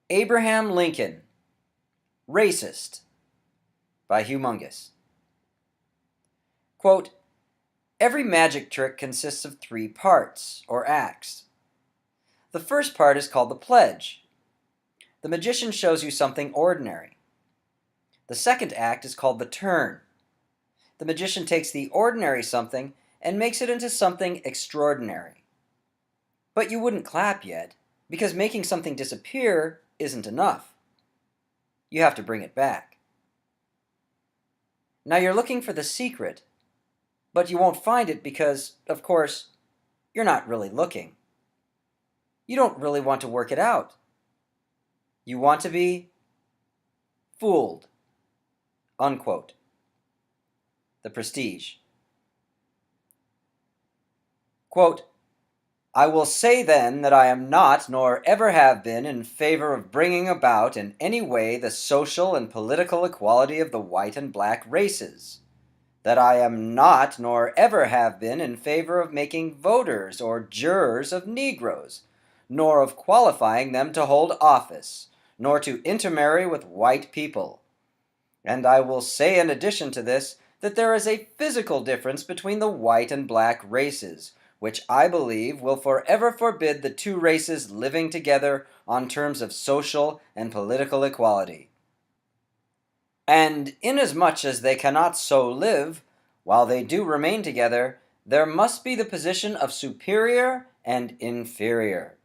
Abraham Lincoln, Racist, by Humongous. Quote, every magic trick consists of 3 parts, or acts. The first part is called the pledge. The magician shows you something ordinary. The second act is called the turn. The magician takes the ordinary something and makes it into something extraordinary. But you wouldn't clap yet, because making something disappear isn't enough. You have to bring it back. Now you're looking for the secret, but you won't find it because, of course, you're not really looking. You don't really want to work it out. You want to be fooled. Unquote. The Prestige. Quote, I will say then that I am not, nor ever have been, in favor of bringing about in any way the social and political equality of the white and black races. That I am not, nor ever have been, in favor of making voters or jurors of Negroes, nor of qualifying them to hold office, nor to intermarry with white people. And I will say in addition to this, that there is a physical difference between the white and black races, which I believe will forever forbid the 2 races living together on terms of social and political equality. And inasmuch as they cannot so live, while they do remain together, there must be the position of superior and inferior.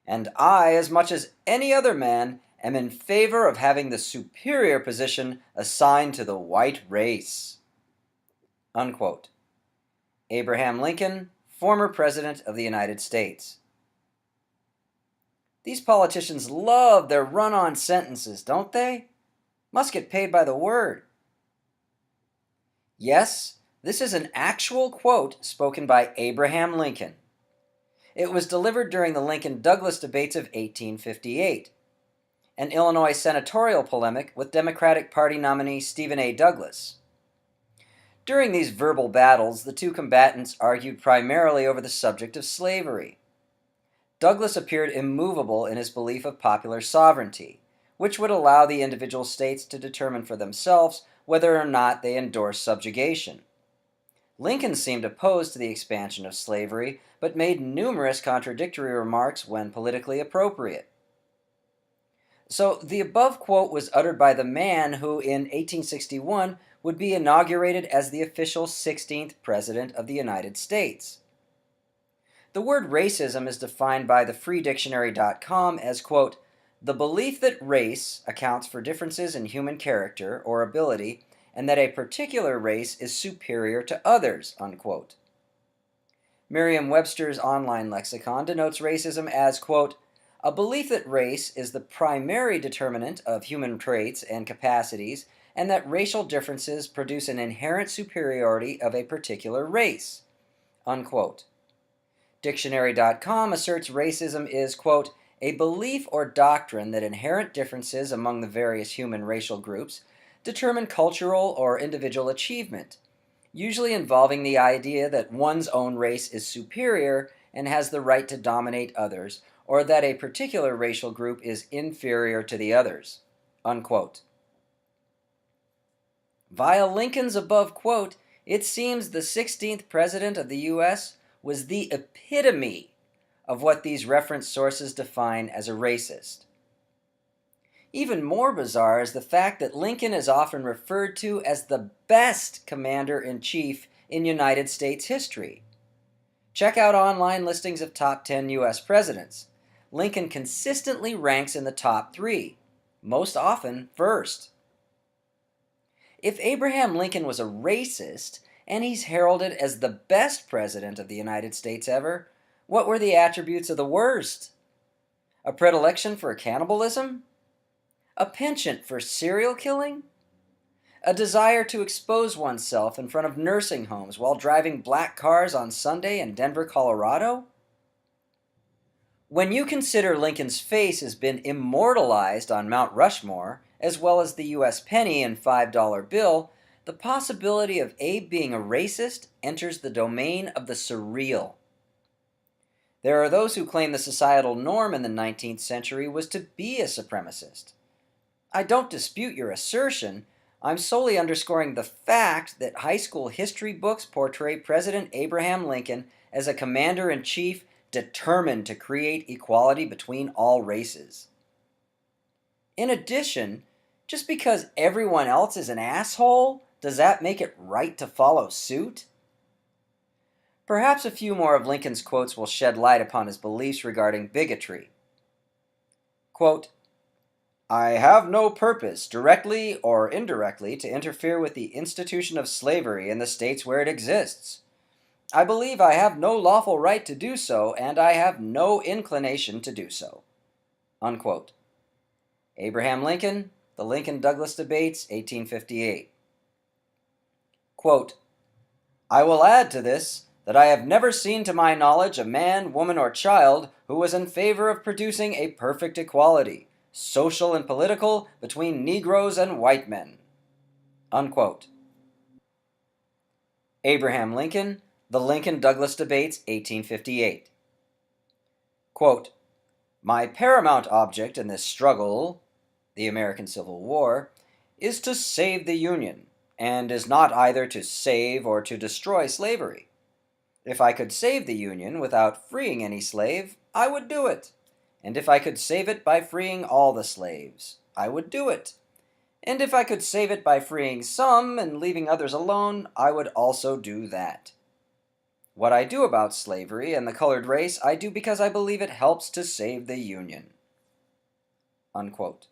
And I, as much as any other man, am in favor of having the superior position assigned to the white race. Unquote. Abraham Lincoln, former President of the United States. These politicians love their run-on sentences, don't they? Must get paid by the word. Yes, this is an actual quote spoken by Abraham Lincoln. It was delivered during the Lincoln-Douglas debates of 1858, an Illinois senatorial polemic with Democratic Party nominee Stephen A. Douglas. During these verbal battles, the 2 combatants argued primarily over the subject of slavery. Douglas appeared immovable in his belief of popular sovereignty, which would allow the individual states to determine for themselves whether or not they endorsed subjugation. Lincoln seemed opposed to the expansion of slavery, but made numerous contradictory remarks when politically appropriate. So the above quote was uttered by the man who, in 1861, would be inaugurated as the official 16th President of the United States. The word racism is defined by thefreedictionary.com as, quote, the belief that race accounts for differences in human character or ability, and that a particular race is superior to others, unquote. Merriam-Webster's online lexicon denotes racism as, quote, a belief that race is the primary determinant of human traits and capacities, and that racial differences produce an inherent superiority of a particular race, unquote. Dictionary.com asserts racism is, quote, a belief or doctrine that inherent differences among the various human racial groups determine cultural or individual achievement, usually involving the idea that one's own race is superior and has the right to dominate others, or that a particular racial group is inferior to the others, unquote. Via Lincoln's above quote, it seems the 16th President of the U.S. was the epitome of what these reference sources define as a racist. Even more bizarre is the fact that Lincoln is often referred to as the best commander-in-chief in United States history. Check out online listings of top 10 U.S. presidents. Lincoln consistently ranks in the top 3, most often first. If Abraham Lincoln was a racist, and he's heralded as the best president of the United States ever, what were the attributes of the worst? A predilection for cannibalism? A penchant for serial killing? A desire to expose oneself in front of nursing homes while driving black cars on Sunday in Denver, Colorado? When you consider Lincoln's face has been immortalized on Mount Rushmore, as well as the U.S. penny and $5 bill, the possibility of Abe being a racist enters the domain of the surreal. There are those who claim the societal norm in the 19th century was to be a supremacist. I don't dispute your assertion. I'm solely underscoring the fact that high school history books portray President Abraham Lincoln as a commander-in-chief determined to create equality between all races. In addition, just because everyone else is an asshole, does that make it right to follow suit? Perhaps a few more of Lincoln's quotes will shed light upon his beliefs regarding bigotry. Quote, I have no purpose, directly or indirectly, to interfere with the institution of slavery in the states where it exists. I believe I have no lawful right to do so, and I have no inclination to do so. Unquote. Abraham Lincoln, The Lincoln-Douglas Debates, 1858. Quote, I will add to this that I have never seen to my knowledge a man, woman, or child who was in favor of producing a perfect equality, social and political, between Negroes and white men. Unquote. Abraham Lincoln, The Lincoln-Douglas Debates, 1858. Quote, my paramount object in this struggle, the American Civil War, is to save the Union, and is not either to save or to destroy slavery. If I could save the Union without freeing any slave, I would do it. And if I could save it by freeing all the slaves, I would do it. And if I could save it by freeing some and leaving others alone, I would also do that. What I do about slavery and the colored race, I do because I believe it helps to save the Union. Unquote.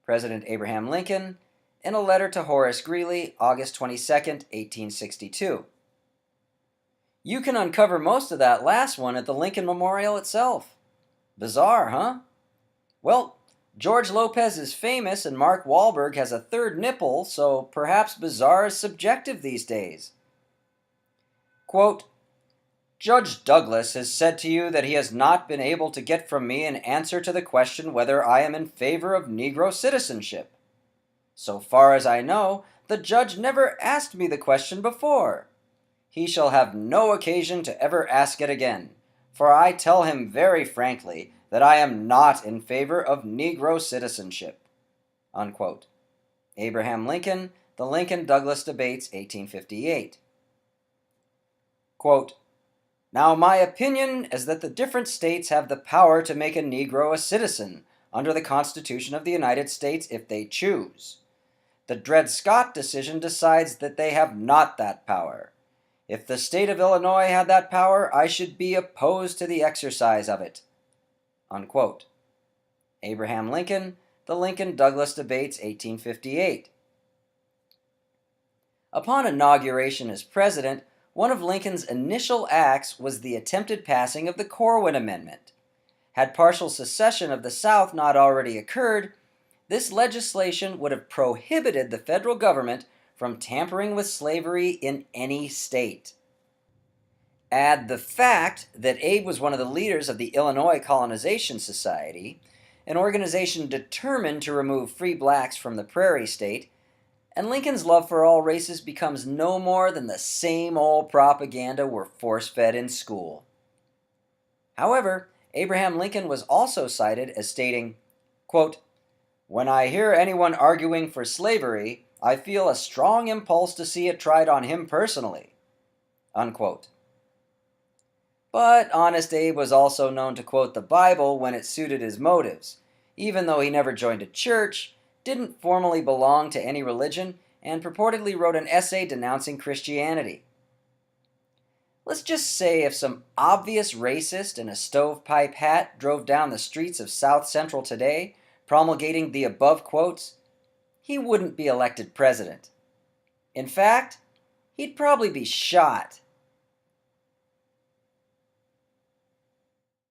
President Abraham Lincoln, in a letter to Horace Greeley, August 22, 1862. You can uncover most of that last one at the Lincoln Memorial itself. Bizarre, huh? Well, George Lopez is famous and Mark Wahlberg has a third nipple, so perhaps bizarre is subjective these days. Quote, Judge Douglas has said to you that he has not been able to get from me an answer to the question whether I am in favor of Negro citizenship. So far as I know, the judge never asked me the question before. He shall have no occasion to ever ask it again, for I tell him very frankly that I am not in favor of Negro citizenship. Unquote. Abraham Lincoln, The Lincoln-Douglas Debates, 1858. Quote, Now my opinion is that the different states have the power to make a Negro a citizen under the Constitution of the United States if they choose. The Dred Scott decision decides that they have not that power. If the state of Illinois had that power, I should be opposed to the exercise of it. Unquote. Abraham Lincoln, The Lincoln-Douglas Debates, 1858. Upon inauguration as president, one of Lincoln's initial acts was the attempted passing of the Corwin Amendment. Had partial secession of the South not already occurred, this legislation would have prohibited the federal government from tampering with slavery in any state. Add the fact that Abe was one of the leaders of the Illinois Colonization Society, an organization determined to remove free blacks from the prairie state, and Lincoln's love for all races becomes no more than the same old propaganda we're force-fed in school. However, Abraham Lincoln was also cited as stating, quote, When I hear anyone arguing for slavery, I feel a strong impulse to see it tried on him personally. Unquote. But Honest Abe was also known to quote the Bible when it suited his motives, even though he never joined a church, didn't formally belong to any religion, and purportedly wrote an essay denouncing Christianity. Let's just say if some obvious racist in a stovepipe hat drove down the streets of South Central today, promulgating the above quotes, he wouldn't be elected president. In fact, he'd probably be shot.